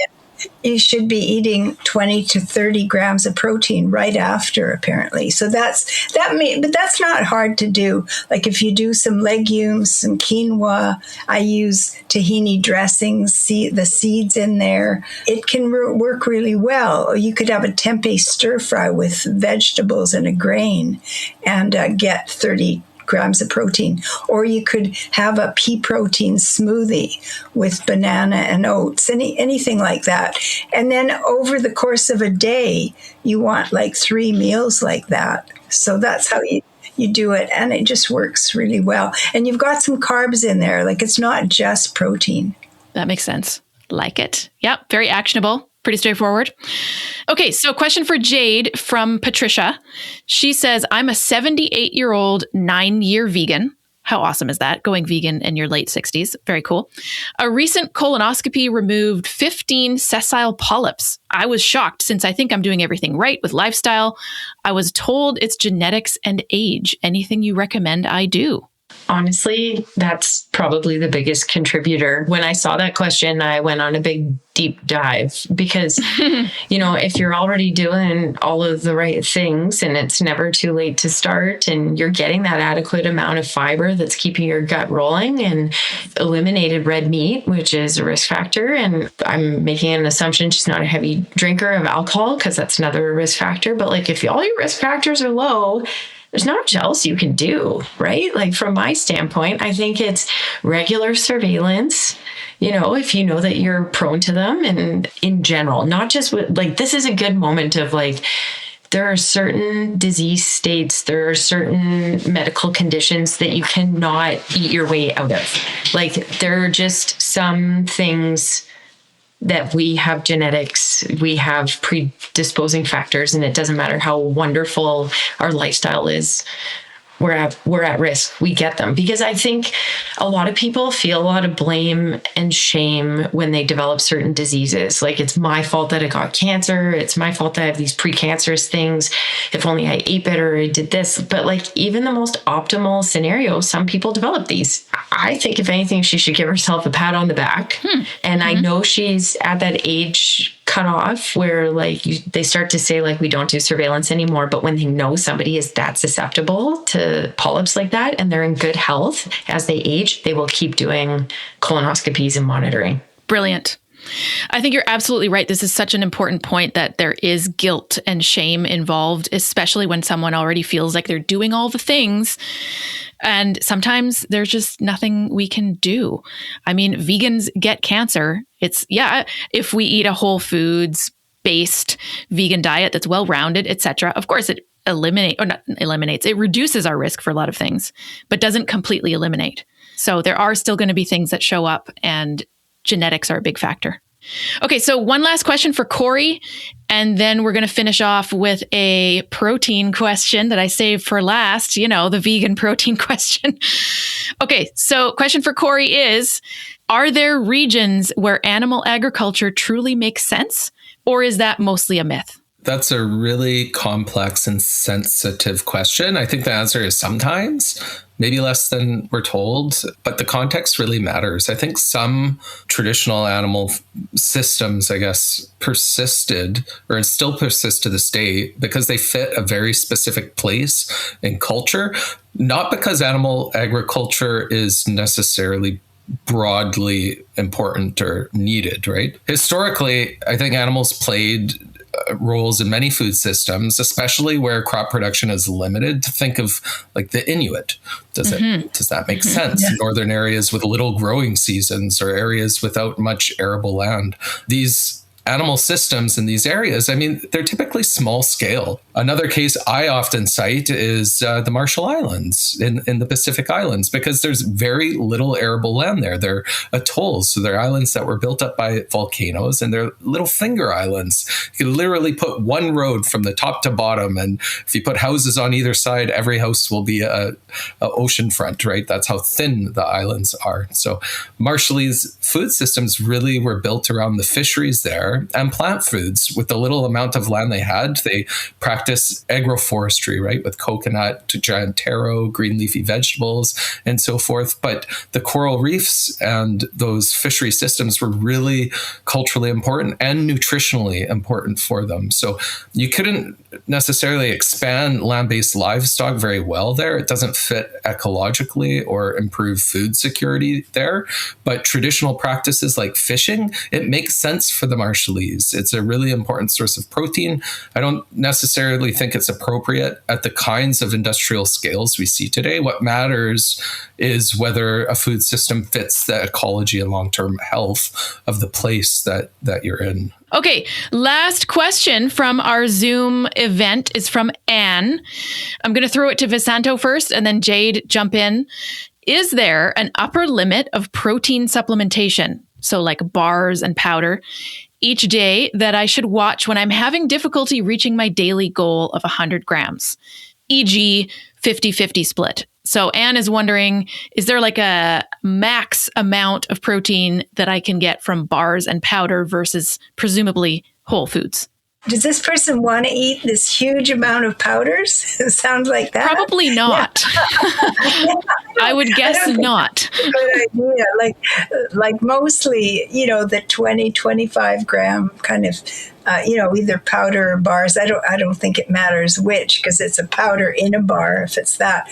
you should be eating 20 to 30 grams of protein right after, apparently. So but that's not hard to do. Like if you do some legumes, some quinoa, I use tahini dressings, the seeds in there. It can work really well. You could have a tempeh stir fry with vegetables and a grain and get 30 grams of protein. Or you could have a pea protein smoothie with banana and oats, anything like that. And then over the course of a day, you want like 3 meals like that. So that's how you do it. And it just works really well. And you've got some carbs in there. Like it's not just protein. That makes sense. Like it. Yep. Very actionable. Pretty straightforward. Okay, so question for Jade from Patricia. She says, I'm a 78-year-old 9-year vegan. How awesome is that? Going vegan in your late 60s. Very cool. A recent colonoscopy removed 15 sessile polyps. I was shocked since I think I'm doing everything right with lifestyle. I was told it's genetics and age. Anything you recommend I do? Honestly, that's probably the biggest contributor. When I saw that question, I went on a big deep dive because, if you're already doing all of the right things and it's never too late to start and you're getting that adequate amount of fiber that's keeping your gut rolling and eliminated red meat, which is a risk factor. And I'm making an assumption she's not a heavy drinker of alcohol because that's another risk factor. But like if all your risk factors are low, there's not much else you can do, right? Like from my standpoint, I think it's regular surveillance, if you know that you're prone to them and in general, not just with this is a good moment of there are certain disease states, there are certain medical conditions that you cannot eat your way out of. There are just some things that we have genetics, we have predisposing factors, and it doesn't matter how wonderful our lifestyle is. We're at risk. We get them because I think a lot of people feel a lot of blame and shame when they develop certain diseases. It's my fault that I got cancer. It's my fault that I have these precancerous things. If only I ate better or I did this. But even the most optimal scenario, some people develop these. I think if anything, she should give herself a pat on the back. And I know she's at that age cutoff where they start to say we don't do surveillance anymore. But when they know somebody is that susceptible to polyps like that and they're in good health as they age, they will keep doing colonoscopies and monitoring. Brilliant. I think you're absolutely right. This is such an important point that there is guilt and shame involved, especially when someone already feels like they're doing all the things. And sometimes there's just nothing we can do. I mean, vegans get cancer. If we eat a whole foods based vegan diet that's well-rounded, etc. Of course, it it reduces our risk for a lot of things, but doesn't completely eliminate. So there are still going to be things that show up, and genetics are a big factor. Okay, so one last question for Corey, and then we're going to finish off with a protein question that I saved for last, the vegan protein question. Okay, so question for Corey is, are there regions where animal agriculture truly makes sense, or is that mostly a myth? That's a really complex and sensitive question. I think the answer is sometimes, maybe less than we're told, but the context really matters. I think some traditional animal systems, persisted or still persist to this day because they fit a very specific place in culture, not because animal agriculture is necessarily broadly important or needed, right? Historically, I think animals played roles in many food systems, especially where crop production is limited. To think of the Inuit. Does that make sense? Yeah. Northern areas with little growing seasons or areas without much arable land. These animal systems in these areas, they're typically small scale. Another case I often cite is the Marshall Islands in the Pacific Islands, because there's very little arable land there. They're atolls, so they're islands that were built up by volcanoes, and they're little finger islands. You can literally put one road from the top to bottom, and if you put houses on either side, every house will be a oceanfront, right? That's how thin the islands are. So Marshallese food systems really were built around the fisheries there and plant foods. With the little amount of land they had, they practice agroforestry, right? With coconut, giant taro, green leafy vegetables, and so forth. But the coral reefs and those fishery systems were really culturally important and nutritionally important for them. So you couldn't necessarily expand land-based livestock very well there. It doesn't fit ecologically or improve food security there. But traditional practices like fishing, it makes sense for the Marshallese. It's a really important source of protein. I don't necessarily think it's appropriate at the kinds of industrial scales we see today. What matters is whether a food system fits the ecology and long-term health of the place that you're in. Okay, last question from our Zoom event is from Anne. I'm going to throw it to Visanto first, and then Jade, jump in. Is there an upper limit of protein supplementation, so like bars and powder, each day that I should watch when I'm having difficulty reaching my daily goal of 100 grams, e.g. 50-50 split? So Anne is wondering, is there like a max amount of protein that I can get from bars and powder versus presumably whole foods? Does this person want to eat this huge amount of powders? It sounds like that. Probably not. Yeah. I would guess not. Good idea. Like mostly, the 20, 25 gram kind of, either powder or bars. I don't think it matters which, because it's a powder in a bar. If it's that,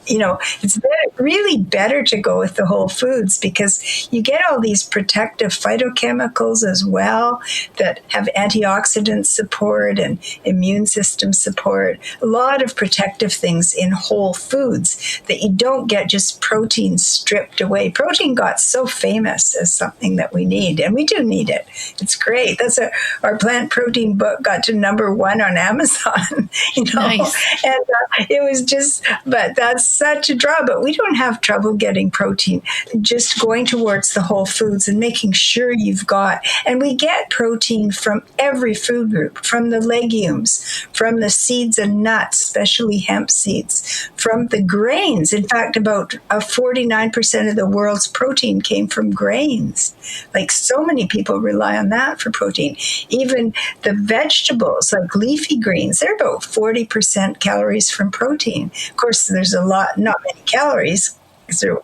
it's really better to go with the whole foods, because you get all these protective phytochemicals as well that have antioxidant support and immune system support. A lot of protective things in whole foods that you don't get just protein stripped away. Protein got so famous as something that we need, and we do need it. It's great. That's our plant protein book got to #1 on Amazon. Nice. And it was just, but that's such a draw. But we don't have trouble getting protein. Just going towards the whole foods and making sure you've got, and we get protein from every food group, from the legumes, from the seeds and nuts, especially hemp seeds, from the grains. In fact, about 49% of the world's protein came from grains. Like, so many people rely on that for protein. Even the vegetables, like leafy greens, they're about 40% calories from protein. Of course, there's not many calories. So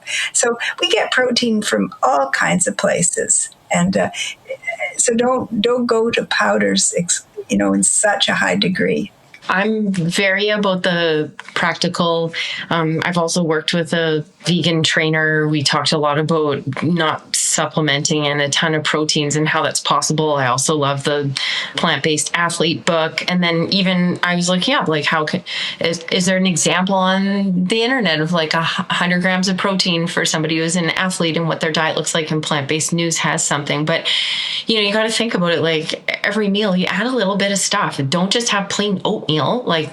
we get protein from all kinds of places. And so don't go to powders, in such a high degree. I'm very about the practical. I've also worked with a vegan trainer. We talked a lot about not supplementing and a ton of proteins and how that's possible. I also love the plant-based athlete book. And then even I was looking up, is there an example on the internet of 100 grams of protein for somebody who's an athlete and what their diet looks like, and Plant-Based News has something. But, you got to think about it, every meal, you add a little bit of stuff. Don't just have plain oatmeal.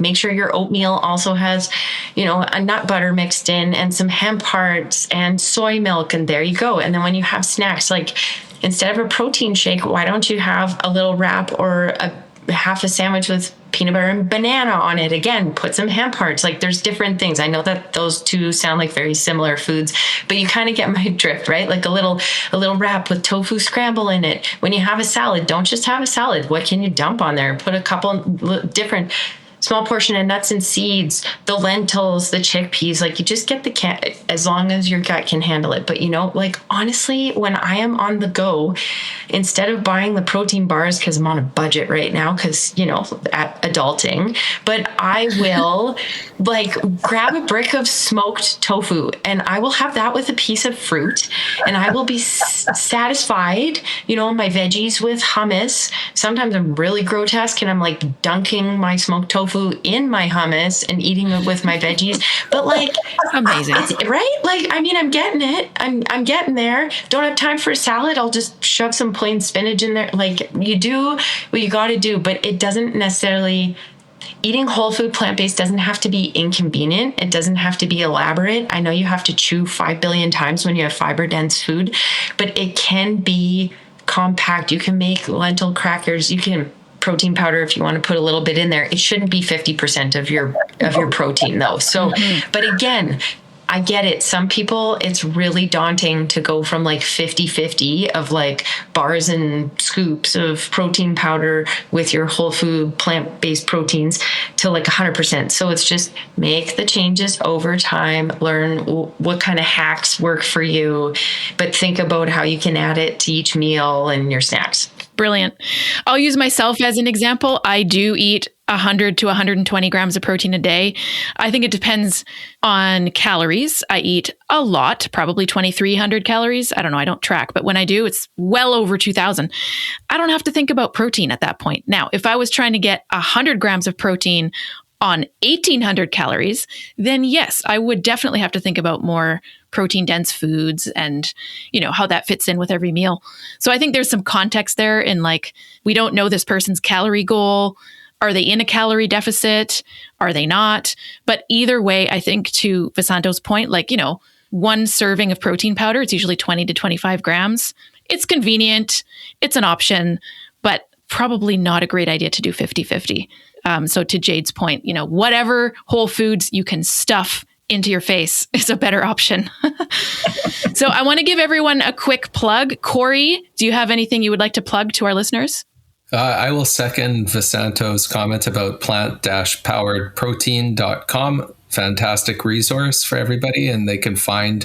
Make sure your oatmeal also has, a nut butter mixed in and some hemp hearts and soy milk. And there you go. And then when you have snacks, instead of a protein shake, why don't you have a little wrap or half a sandwich with peanut butter and banana on it? Again, put some hemp hearts. There's different things. I know that those two sound like very similar foods, but you kind of get my drift, right? A little wrap with tofu scramble in it. When you have a salad, don't just have a salad. What can you dump on there? Put a couple different small portion of nuts and seeds, the lentils, the chickpeas. You just get as long as your gut can handle it. But honestly, when I am on the go, instead of buying the protein bars, because I'm on a budget right now, because at adulting, but I will grab a brick of smoked tofu and I will have that with a piece of fruit, and I will be satisfied. My veggies with hummus. Sometimes I'm really grotesque and I'm dunking my smoked tofu in my hummus and eating it with my veggies. But amazing, right? I'm getting it. I'm getting there. Don't have time for a salad. I'll just shove some plain spinach in there. You do what you got to do, but it doesn't necessarily. Eating whole food plant-based doesn't have to be inconvenient. It doesn't have to be elaborate. I know you have to chew 5 billion times when you have fiber-dense food, but it can be compact. You can make lentil crackers. You can protein powder if you want to put a little bit in there. It shouldn't be 50% of your protein though. So, but again, I get it. Some people, it's really daunting to go from 50-50 of bars and scoops of protein powder with your whole food plant-based proteins to 100%. So it's just make the changes over time, learn what kind of hacks work for you, but think about how you can add it to each meal and your snacks. Brilliant. I'll use myself as an example. I do eat 100 to 120 grams of protein a day. I think it depends on calories. I eat a lot, probably 2,300 calories. I don't know. I don't track, but when I do, it's well over 2,000. I don't have to think about protein at that point. Now, if I was trying to get 100 grams of protein on 1,800 calories, then yes, I would definitely have to think about more protein dense foods and, how that fits in with every meal. So I think there's some context there in we don't know this person's calorie goal. Are they in a calorie deficit? Are they not? But either way, I think to Vasanto's point, one serving of protein powder, it's usually 20 to 25 grams. It's convenient. It's an option, but probably not a great idea to do 50-50. So to Jade's point, whatever whole foods you can stuff into your face is a better option. So I want to give everyone a quick plug. Corey, do you have anything you would like to plug to our listeners? I will second Visanto's comment about plant-poweredprotein.com. Fantastic resource for everybody, and they can find,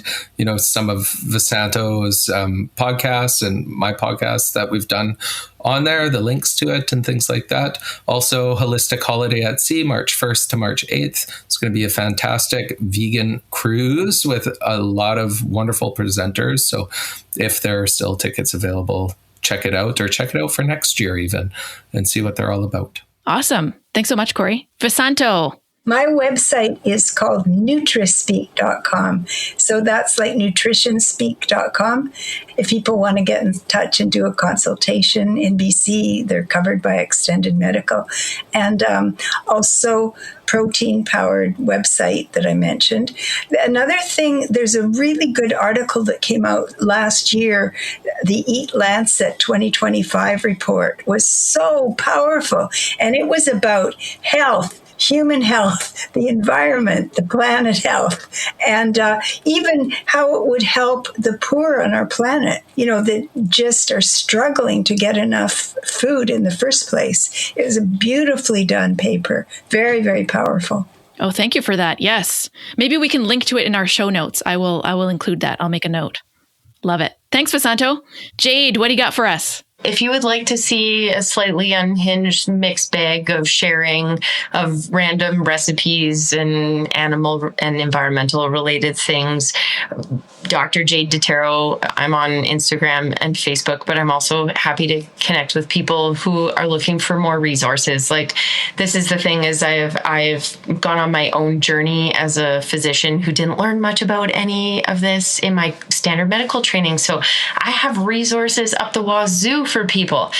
some of Visanto's podcasts and my podcasts that we've done on there, the links to it and things like that. Also, Holistic Holiday at Sea, March 1st to March 8th. It's going to be a fantastic vegan cruise with a lot of wonderful presenters. So if there are still tickets available, check it out, or check it out for next year even, and see what they're all about. Awesome. Thanks so much, Corey. Visanto. My website is called NutriSpeak.com. So that's like nutritionspeak.com. If people want to get in touch and do a consultation in BC, they're covered by Extended Medical. And also protein-powered website that I mentioned. Another thing, there's a really good article that came out last year. The Eat Lancet 2025 report was so powerful. And it was about health, human health, the environment, the planet health, and even how it would help the poor on our planet, that just are struggling to get enough food in the first place. It was a beautifully done paper. Very, very powerful. Oh, thank you for that. Yes. Maybe we can link to it in our show notes. I will include that. I'll make a note. Love it. Thanks, Visanto. Jade, what do you got for us? If you would like to see a slightly unhinged mixed bag of sharing of random recipes and animal and environmental related things, Dr. Jade Dittaro, I'm on Instagram and Facebook, but I'm also happy to connect with people who are looking for more resources. Like, this is the thing, is I've gone on my own journey as a physician who didn't learn much about any of this in my standard medical training. So I have resources up the wazoo for people.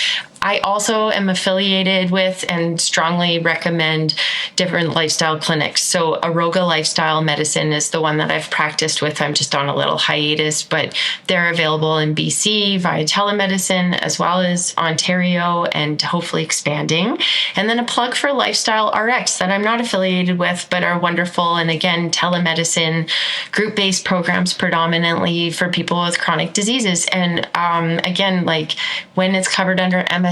I also am affiliated with and strongly recommend different lifestyle clinics. So Aroga Lifestyle Medicine is the one that I've practiced with. I'm just on a little hiatus, but they're available in BC via telemedicine, as well as Ontario, and hopefully expanding. And then a plug for Lifestyle RX that I'm not affiliated with, but are wonderful. And again, telemedicine, group-based programs predominantly for people with chronic diseases. And again, like when it's covered under MSP,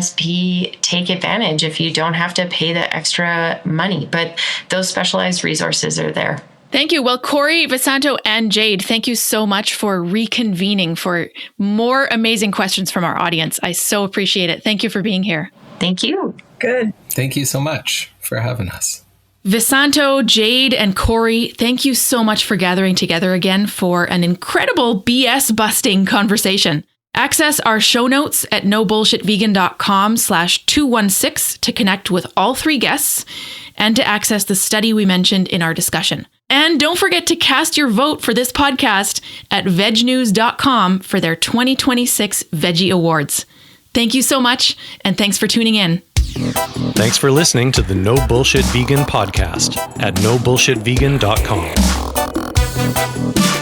take advantage if you don't have to pay the extra money, but those specialized resources are there. Thank you. Well, Corey, Visanto, and Jade, thank you so much for reconvening for more amazing questions from our audience. I so appreciate it. Thank you for being here. Thank you. Good. Thank you so much for having us. Visanto, Jade, and Corey, thank you so much for gathering together again for an incredible BS busting conversation. Access our show notes at nobullshitvegan.com/216 to connect with all three guests and to access the study we mentioned in our discussion. And don't forget to cast your vote for this podcast at vegnews.com for their 2026 Veggie Awards. Thank you so much, and thanks for tuning in. Thanks for listening to the No Bullshit Vegan podcast at nobullshitvegan.com.